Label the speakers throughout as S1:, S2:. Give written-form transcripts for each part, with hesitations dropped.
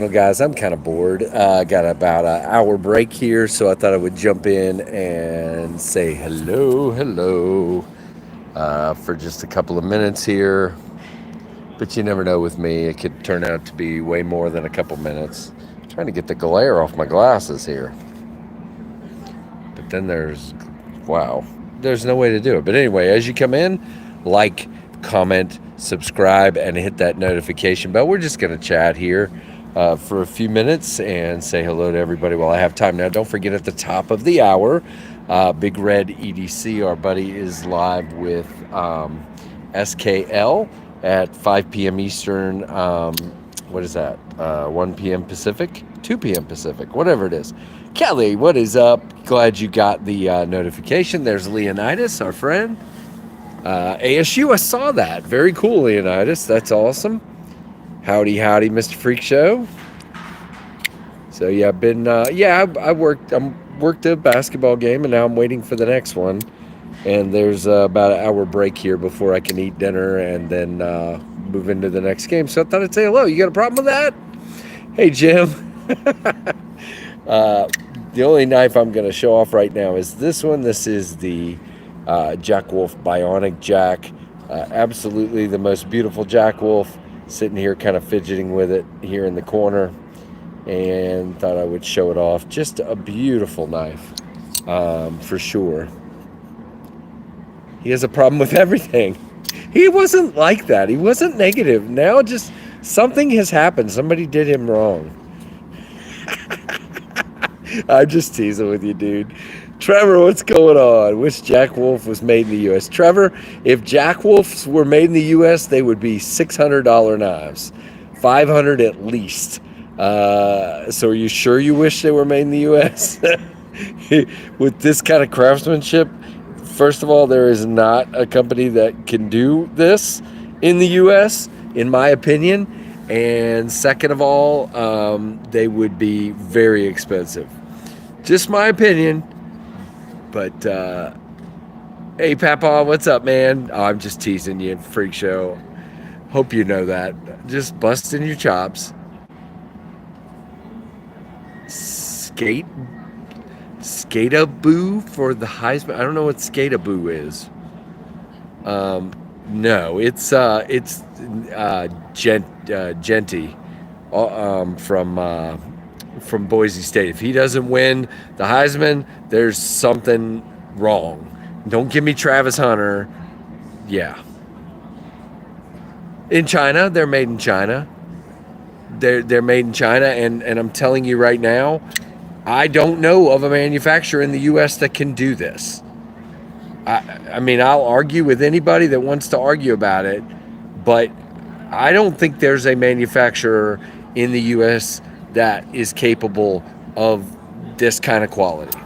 S1: Well, guys, I'm kind of bored. Got about an hour break here, so I thought I would jump in and say hello, for just a couple of minutes here. But you never know with me; it could turn out to be way more than a couple minutes. Trying to get the glare off my glasses here, but then wow, there's no way to do it. But anyway, as you come in, like, comment, subscribe, and hit that notification bell. We're just gonna chat here for a few minutes and say hello to everybody while I have time. Now, don't forget at the top of the hour, Big Red EDC, our buddy, is live with SKL at 5 p.m. Eastern. What is that? 1 p.m. Pacific? 2 p.m. Pacific, whatever it is. Kelly, what is up? Glad you got the notification. There's Leonidas, our friend. ASU, I saw that. Very cool, Leonidas. That's awesome. Howdy, Mr. Freak Show. So yeah, I've been I worked a basketball game, and now I'm waiting for the next one. And there's about an hour break here before I can eat dinner and then move into the next game. So I thought I'd say hello. You got a problem with that? Hey, Jim. The only knife I'm going to show off right now is this one. This is the Jack Wolf Bionic Jack. Absolutely the most beautiful Jack Wolf. Sitting here kind of fidgeting with it here in the corner, and thought I would show it off. Just a beautiful knife, for sure. He has a problem with everything. He wasn't like that. He wasn't negative. Now just something has happened. Somebody did him wrong. I'm just teasing with you, dude. Trevor, what's going on? Which Jack Wolf was made in the U.S.? Trevor, if Jack Wolves were made in the U.S., they would be $600 knives. $500 at least. So are you sure you wish they were made in the U.S.? With this kind of craftsmanship, first of all, there is not a company that can do this in the U.S., in my opinion. And second of all, they would be very expensive. Just my opinion. But, hey, Papa, what's up, man? Oh, I'm just teasing you, Freak Show. Hope you know that. Just busting your chops. Skataboo for the Heisman. I don't know what Skataboo is. No, it's Genty from Boise State. If he doesn't win the Heisman, there's something wrong. Don't give me Travis Hunter. Yeah. In China, they're made in China. They're made in China, and I'm telling you right now, I don't know of a manufacturer in the U.S. that can do this. I mean, I'll argue with anybody that wants to argue about it, but I don't think there's a manufacturer in the U.S. that is capable of this kind of quality.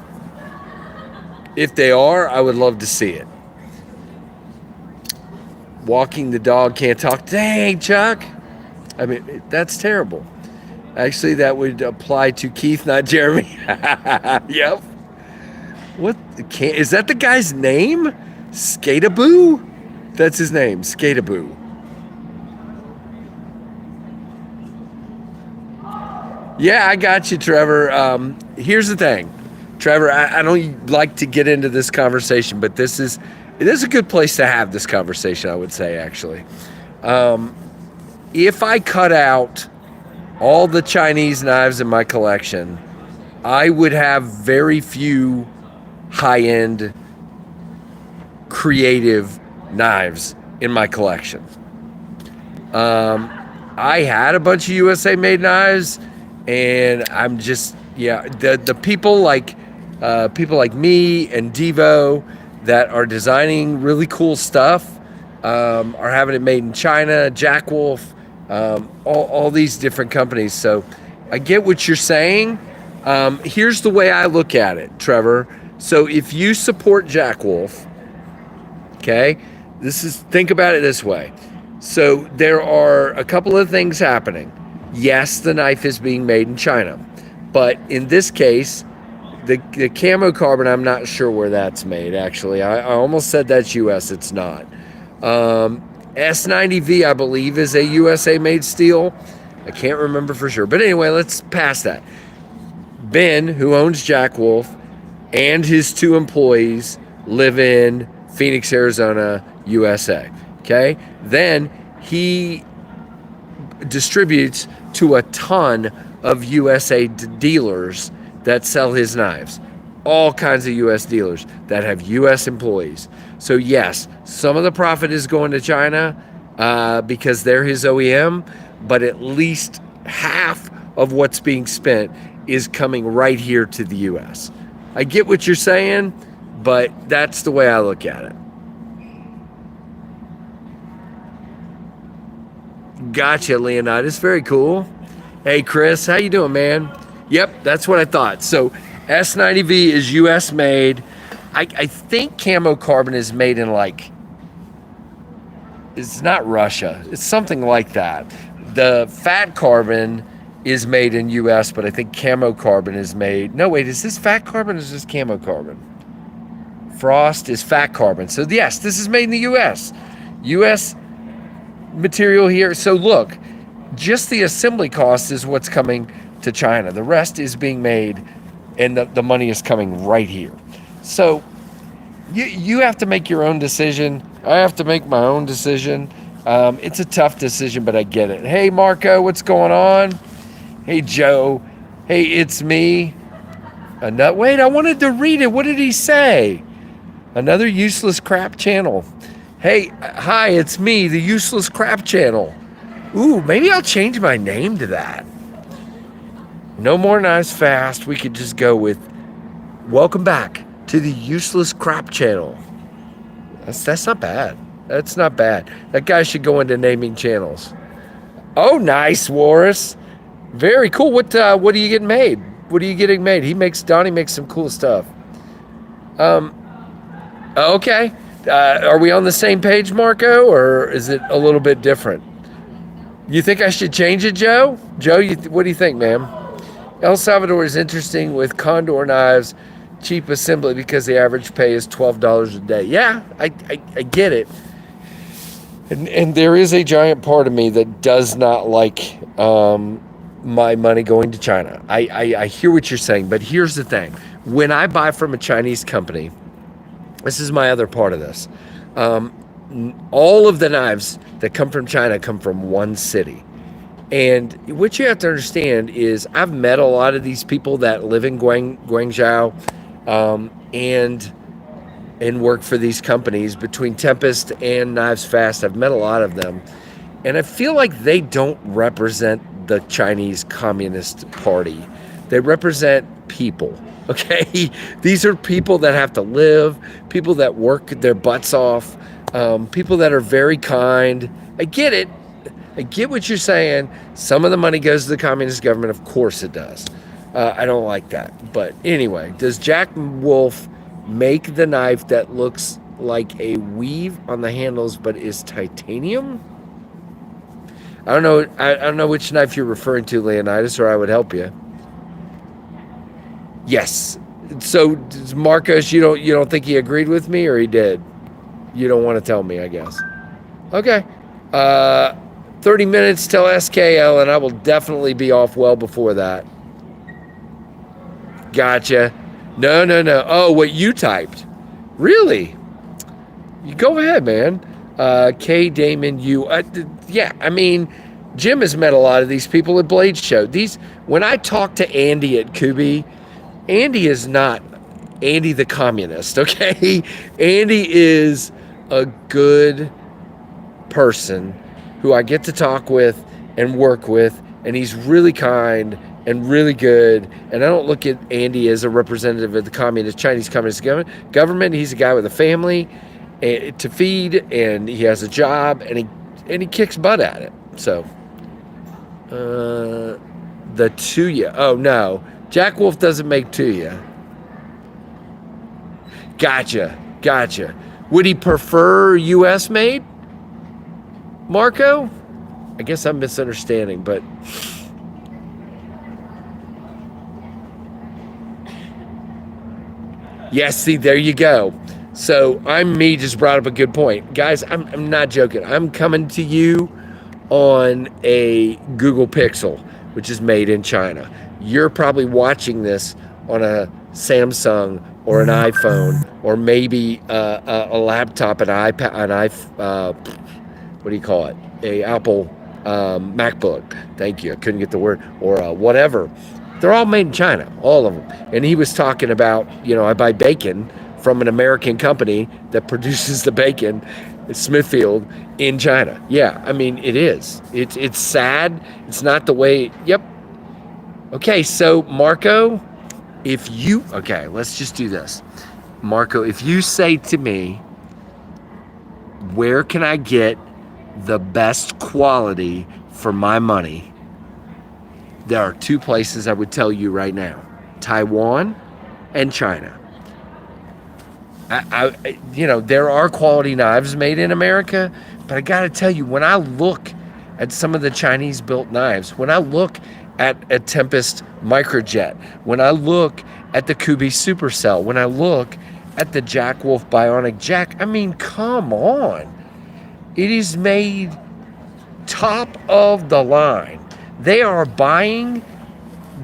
S1: If they are, I would love to see it. Walking the dog can't talk. Dang, Chuck. I mean, that's terrible. Actually, that would apply to Keith, not Jeremy. Yep. What? Is that the guy's name? Skataboo? That's his name, Skataboo. Yeah, I got you, Trevor. Here's the thing. Trevor, I don't like to get into this conversation, but it is a good place to have this conversation, I would say, actually. If I cut out all the Chinese knives in my collection, I would have very few high-end creative knives in my collection. I had a bunch of USA made knives, and I'm just, the people like me and Devo that are designing really cool stuff are having it made in China, Jack Wolf, all these different companies. So I get what you're saying. Here's the way I look at it, Trevor. So if you support Jack Wolf, okay, think about it this way. So there are a couple of things happening. Yes, the knife is being made in China, but in this case, the camo carbon, I'm not sure where that's made, actually. I almost said that's US. It's not. S90V, I believe, is a USA made steel. I can't remember for sure. But anyway, let's pass that. Ben, who owns Jack Wolf, and his 2 employees live in Phoenix, Arizona, USA. Okay? Then he distributes to a ton of USA dealers that sell his knives. All kinds of US dealers that have US employees. So yes, some of the profit is going to China because they're his OEM, but at least half of what's being spent is coming right here to the US. I get what you're saying, but that's the way I look at it. Gotcha, Leonidas. Very cool. Hey, Chris, how you doing, man? Yep, that's what I thought. So S90V is US made. I think camo carbon is made in it's not Russia. It's something like that. The fat carbon is made in US, but I think camo carbon is made. No, wait, is this fat carbon or is this camo carbon? Frost is fat carbon. So yes, this is made in the US. US material here. So look, just the assembly cost is what's coming to China. The rest is being made and the money is coming right here. So you have to make your own decision. I have to make my own decision. It's a tough decision, but I get it. Hey, Marco, what's going on? Hey, Joe. Hey, it's me. Wait, I wanted to read it. What did he say? Another useless crap channel. Hey, hi, it's me, the useless crap channel. Ooh, maybe I'll change my name to that. No more KnivesFAST. We could just go with welcome back to the useless crap channel. That's not bad. That's not bad. That guy should go into naming channels. Oh, nice, Warras. Very cool. What are you getting made? What are you getting made? Donnie makes some cool stuff. Okay. Are we on the same page, Marco, or is it a little bit different? You think I should change it, Joe? Joe, what do you think, ma'am? El Salvador is interesting with Condor knives, cheap assembly because the average pay is $12 a day. Yeah, I get it. And there is a giant part of me that does not like my money going to China. I hear what you're saying, but here's the thing. When I buy from a Chinese company, this is my other part of this. All of the knives that come from China come from one city. And what you have to understand is I've met a lot of these people that live in Guangzhou and work for these companies. Between Tempest and KnivesFAST, I've met a lot of them. And I feel like they don't represent the Chinese Communist Party. They represent people. Okay, these are people that have to live, people that work their butts off, people that are very kind. I get it. I get what you're saying. Some of the money goes to the communist government. Of course it does. I don't like that. But anyway, does Jack Wolf make the knife that looks like a weave on the handles but is titanium? I don't know. I don't know which knife you're referring to, Leonidas, or I would help you. Yes. So, Marcos, you don't think he agreed with me, or he did? You don't want to tell me, I guess. Okay. 30 minutes till SKL, and I will definitely be off well before that. Gotcha. No. Oh, what you typed? Really? You go ahead, man. K. Damon, you. Yeah, I mean, Jim has met a lot of these people at Blade Show. When I talk to Andy at Kubi, Andy is not Andy the communist, okay? Andy is a good person who I get to talk with and work with, and he's really kind and really good. And I don't look at Andy as a representative of the Chinese Communist government. He's a guy with a family to feed, and he has a job, and he kicks butt at it. So, the Tuya. Oh, no. Jack Wolf doesn't make Tuya. Gotcha. Would he prefer U.S. made, Marco? I guess I'm misunderstanding, but... Yes, see, there you go. So, just brought up a good point. Guys, I'm not joking. I'm coming to you on a Google Pixel, which is made in China. You're probably watching this on a Samsung or an iPhone, or maybe a laptop, an iPad, what do you call it? A Apple MacBook. Thank you. I couldn't get the word. Or whatever. They're all made in China, all of them. And he was talking about, I buy bacon from an American company that produces the bacon, Smithfield, in China. Yeah, I mean, it is. It's sad. It's not the way. Yep. Okay, so Marco, let's just do this. Marco, if you say to me, where can I get the best quality for my money? There are two places I would tell you right now: Taiwan and China. There are quality knives made in America, but I gotta tell you, when I look at some of the Chinese built knives, when I look at a Tempest Microjet, when I look at the Kubi Supercell, when I look at the Jack Wolf Bionic Jack, I mean, come on. It is made top of the line. They are buying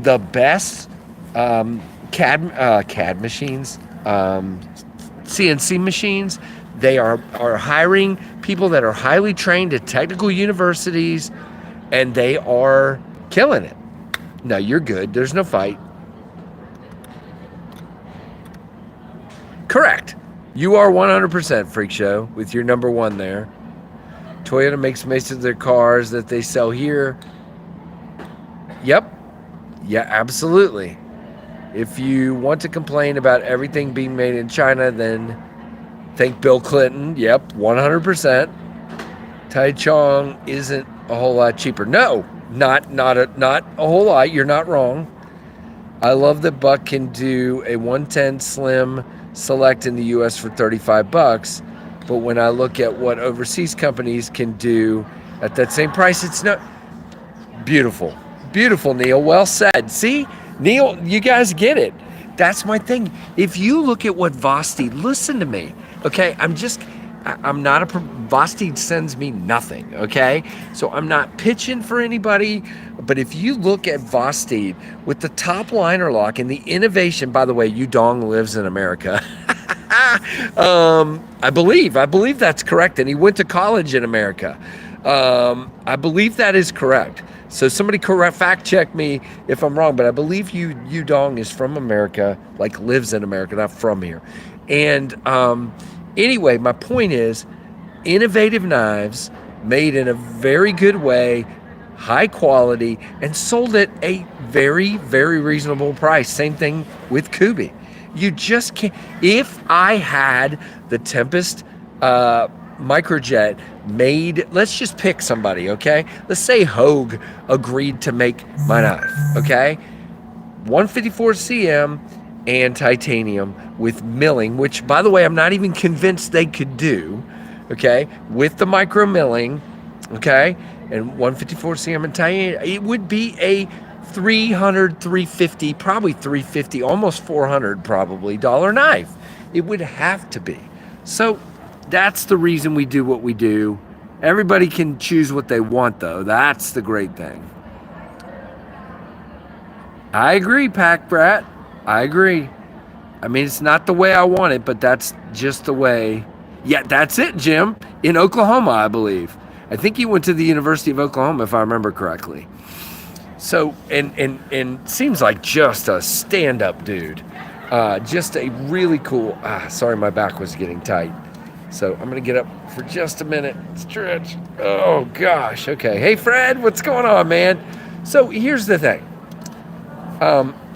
S1: the best CAD machines, CNC machines. They are hiring people that are highly trained at technical universities, and they are killing it. No, you're good. There's no fight. Correct. You are 100% Freak Show with your number one there. Toyota makes most of their cars that they sell here. Yep. Yeah, absolutely. If you want to complain about everything being made in China, then thank Bill Clinton. Yep, 100%. Taichung isn't a whole lot cheaper. No, not a whole lot. You're not wrong. I love that Buck can do a 110 Slim Select in the US for $35, but when I look at what overseas companies can do at that same price, it's not beautiful. Beautiful, Neil. Well said. See, Neil, you guys get it. That's my thing. If you look at what Vosti, listen to me, okay? I'm not Vosti sends me nothing, okay? So I'm not pitching for anybody, but if you look at Vosti with the top liner lock and the innovation, by the way, Yudong lives in America. I believe that's correct, and he went to college in America. I believe that is correct. So somebody fact check me if I'm wrong, but I believe Yudong is from America, like lives in America, not from here. And anyway, my point is, innovative knives made in a very good way, high quality, and sold at a very, very reasonable price. Same thing with Kubi. You just can't. If I had the Tempest Microjet made, let's just pick somebody, okay? Let's say Hogue agreed to make my knife, okay? 154 cm and titanium with milling, which, by the way, I'm not even convinced they could do, okay? With the micro milling, okay? And 154 cm and titanium, it would be a $300, $350, probably $350, almost $400 probably dollar knife. It would have to be. So that's the reason we do what we do. Everybody can choose what they want, though. That's the great thing. I agree, Pack Brat. I agree. I mean, it's not the way I want it, but that's just the way. Yeah, that's it, Jim. In Oklahoma, I believe. I think he went to the University of Oklahoma, if I remember correctly. So, and seems like just a stand-up dude. Just a really cool. Sorry, my back was getting tight. So I'm going to get up for just a minute. Stretch. Oh, gosh. Okay. Hey, Fred, what's going on, man? So here's the thing.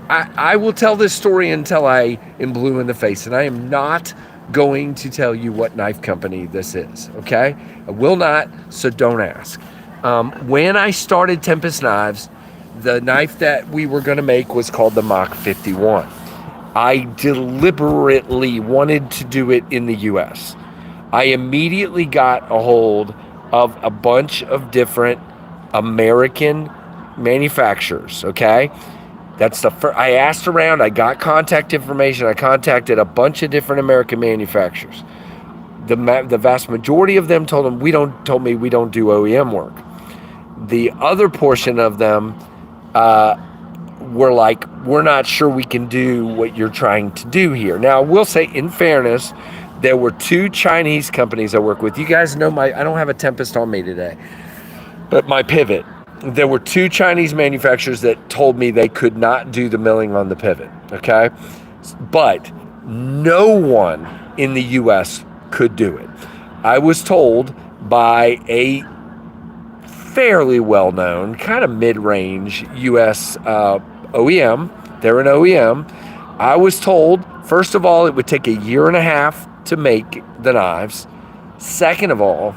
S1: I will tell this story until I am blue in the face, and I am not going to tell you what knife company this is, okay? I will not, so don't ask. When I started Tempest Knives, the knife that we were going to make was called the Mach 51. I deliberately wanted to do it in the U.S. I immediately got a hold of a bunch of different American manufacturers, okay? That's the first. I asked around, I got contact information, I contacted a bunch of different American manufacturers. The vast majority of them told me we don't do OEM work. The other portion of them were like, we're not sure we can do what you're trying to do here. Now, I will say, in fairness, there were 2 Chinese companies I work with. You guys know I don't have a Tempest on me today, but my pivot. There were 2 Chinese manufacturers that told me they could not do the milling on the pivot, okay? But no one in the U.S. could do it. I was told by a fairly well-known, kind of mid-range U.S. OEM. They're an OEM. I was told, first of all, it would take a year and a half to make the knives. Second of all,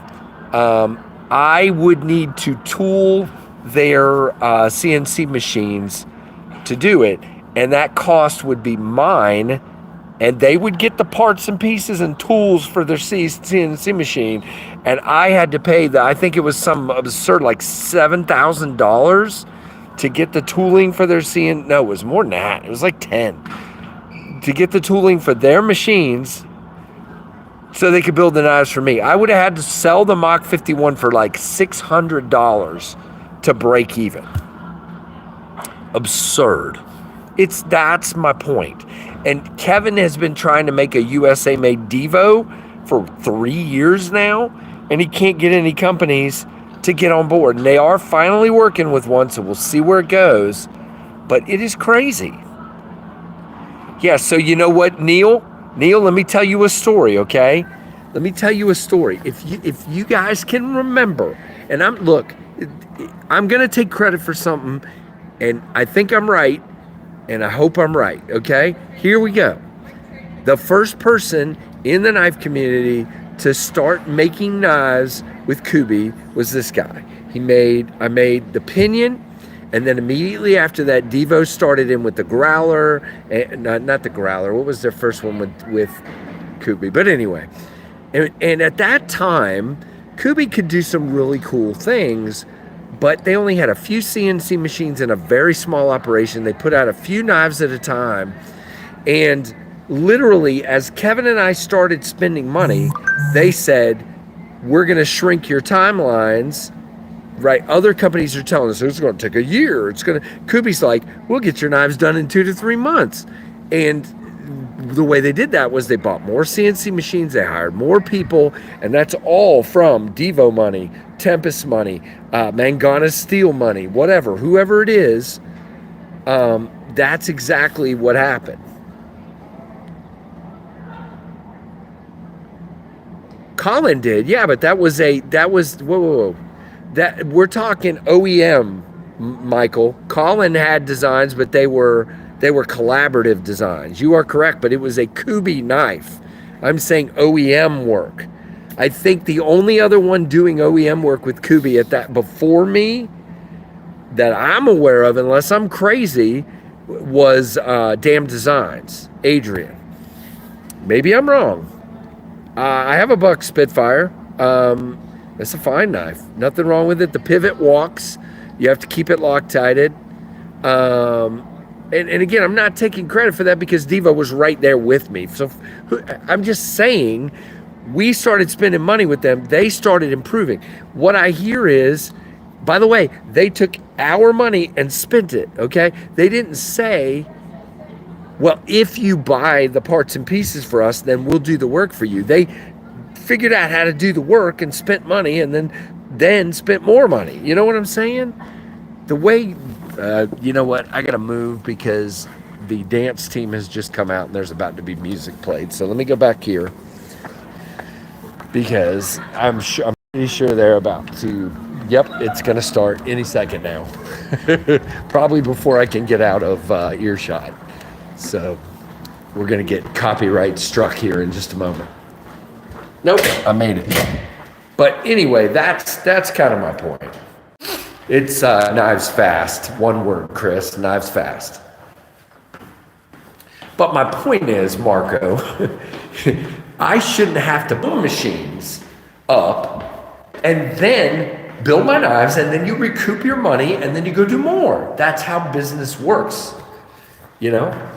S1: I would need to tool their CNC machines to do it, and that cost would be mine, and they would get the parts and pieces and tools for their CNC machine, and I had to pay I think it was some absurd, like $7,000 to get the tooling for their no, it was more than that. It was like 10 to get the tooling for their machines so they could build the knives for me. I would have had to sell the Mach 51 for like $600 to break even. Absurd. That's my point. And Kevin has been trying to make a USA made Devo for 3 years now, and he can't get any companies to get on board. And they are finally working with one, so we'll see where it goes. But it is crazy. Yeah, so you know what, Neil? Neil, let me tell you a story, okay? Let me tell you a story. If you guys can remember, and I'm going to take credit for something, and I think I'm right, and I hope I'm right, okay? Here we go. The first person in the knife community to start making knives with Kubi was this guy. I made the pinion, and then immediately after that, Devo started in with the growler, and not the growler. What was their first one with Kubi? But anyway, and at that time, Kubi could do some really cool things, but they only had a few CNC machines in a very small operation. They put out a few knives at a time, and literally, as Kevin and I started spending money, they said, we're going to shrink your timelines. Right, other companies are telling us it's going to take a year. Kubi's like, we'll get your knives done in 2 to 3 months. And the way they did that was they bought more CNC machines, they hired more people, and that's all from Devo money, Tempest money, Mangana Steel money, whoever it is. That's exactly what happened. Colin did, yeah, but that was whoa. That we're talking OEM, Michael. Colin had designs, but they were collaborative designs. You are correct, but it was a Kubi knife. I'm saying OEM work. I think the only other one doing OEM work with Kubi at that before me that I'm aware of, unless I'm crazy, was Damn Designs, Adrian. Maybe I'm wrong. I have a Buck Spitfire. It's a fine knife. Nothing wrong with it. The pivot walks. You have to keep it Loctited. And again, I'm not taking credit for that because Devo was right there with me. So I'm just saying we started spending money with them. They started improving. What I hear is, by the way, they took our money and spent it, okay? They didn't say, well, if you buy the parts and pieces for us, then we'll do the work for you. They figured out how to do the work and spent money and then spent more money. You know what I'm saying? The way, you know what? I got to move because the dance team has just come out and there's about to be music played. So let me go back here because I'm pretty sure they're about to, yep, it's going to start any second now. Probably before I can get out of earshot. So we're going to get copyright struck here in just a moment. Nope, I made it. But anyway, that's kind of my point. It's knives fast. One word, Chris, knives fast. But my point is, Marco, I shouldn't have to put machines up and then build my knives and then you recoup your money and then you go do more. That's how business works, you know?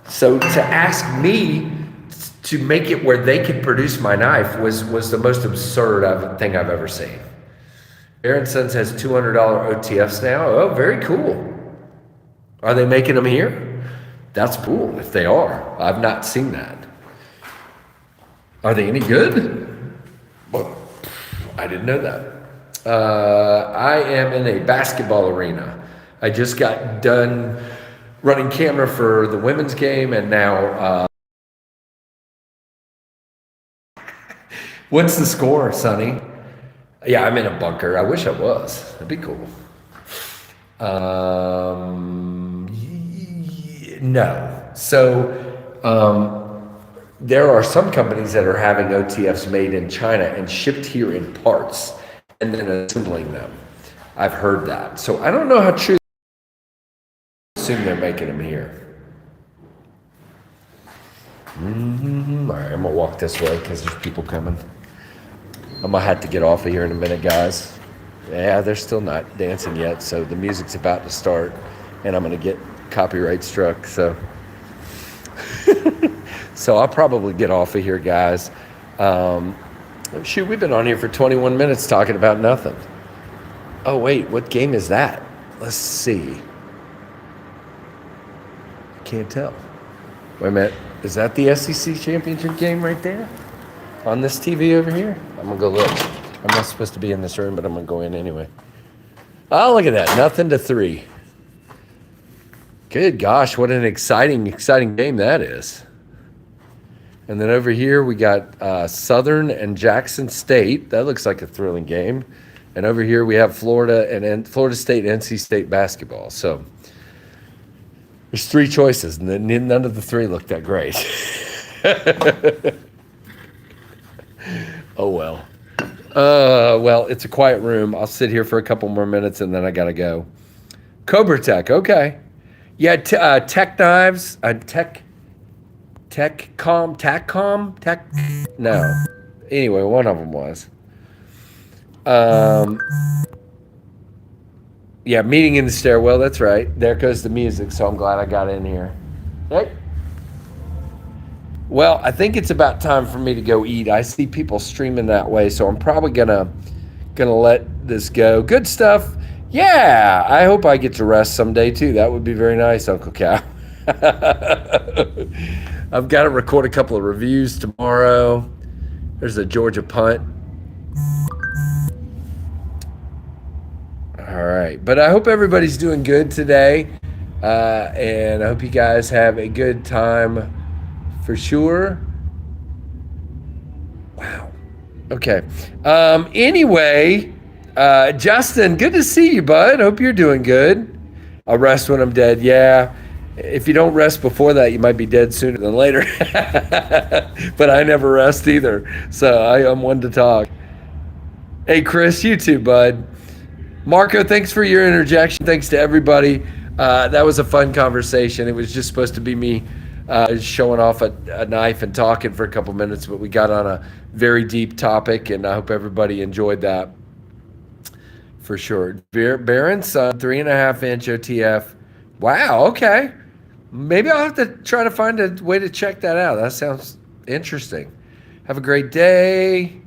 S1: So to ask me to make it where they could produce my knife was the most absurd thing I've ever seen. Aaron Sons has $200 OTFs now. Oh, very cool. Are they making them here? That's cool if they are. I've not seen that. Are they any good? Well, I didn't know that. I am in a basketball arena. I just got done running camera for the women's game, and now what's the score, Sonny? Yeah, I'm in a bunker. I wish I was. That'd be cool. No. So there are some companies that are having OTFs made in China and shipped here in parts and then assembling them. I've heard that. So I don't know how true. I assume they're making them here. All right, I'm gonna walk this way because there's people coming. I'm gonna have to get off of here in a minute, guys. Yeah, they're still not dancing yet, so the music's about to start, and I'm gonna get copyright struck. So, so I'll probably get off of here, guys. Shoot, we've been on here for 21 minutes talking about nothing. Oh wait, what game is that? Let's see. Can't tell. Wait a minute. Is that the SEC championship game right there? On this TV over here? I'm gonna go look. I'm not supposed to be in this room, but I'm gonna go in anyway. Oh, look at that. 0-3. Good gosh, what an exciting game that is. And then over here we got Southern and Jackson State. That looks like a thrilling game. And over here we have Florida Florida State and NC State basketball. So there's 3 choices, and none of the 3 look that great. Oh, well. Well, it's a quiet room. I'll sit here for a couple more minutes, and then I got to go. Cobra Tech, okay. Yeah, Tech Knives, no. Anyway, one of them was. Yeah, meeting in the stairwell, that's right. There goes the music, so I'm glad I got in here. Hey. Well, I think it's about time for me to go eat. I see people streaming that way, so I'm probably gonna let this go. Good stuff. Yeah, I hope I get to rest someday too. That would be very nice, Uncle Cal. I've got to record a couple of reviews tomorrow. There's a Georgia punt. All right, but I hope everybody's doing good today, and I hope you guys have a good time. For sure. Wow. Okay. Anyway, Justin, good to see you, bud. Hope you're doing good. I'll rest when I'm dead. Yeah. If you don't rest before that, you might be dead sooner than later. But I never rest either. So I'm one to talk. Hey, Chris, you too, bud. Marco, thanks for your interjection. Thanks to everybody. That was a fun conversation. It was just supposed to be me showing off a knife and talking for a couple minutes, but we got on a very deep topic, and I hope everybody enjoyed that for sure. Barron's 3.5-inch OTF. Wow, okay. Maybe I'll have to try to find a way to check that out. That sounds interesting. Have a great day.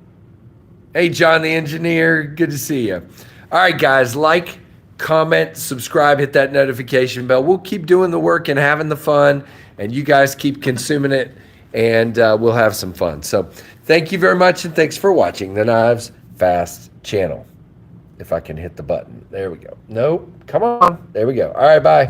S1: Hey, John the engineer, good to see you. All right, guys, like, comment, subscribe, hit that notification bell. We'll keep doing the work and having the fun, and you guys keep consuming it, and we'll have some fun. So thank you very much, and thanks for watching the Knives Fast channel. If I can hit the button. There we go. Nope. Come on. There we go. All right, bye.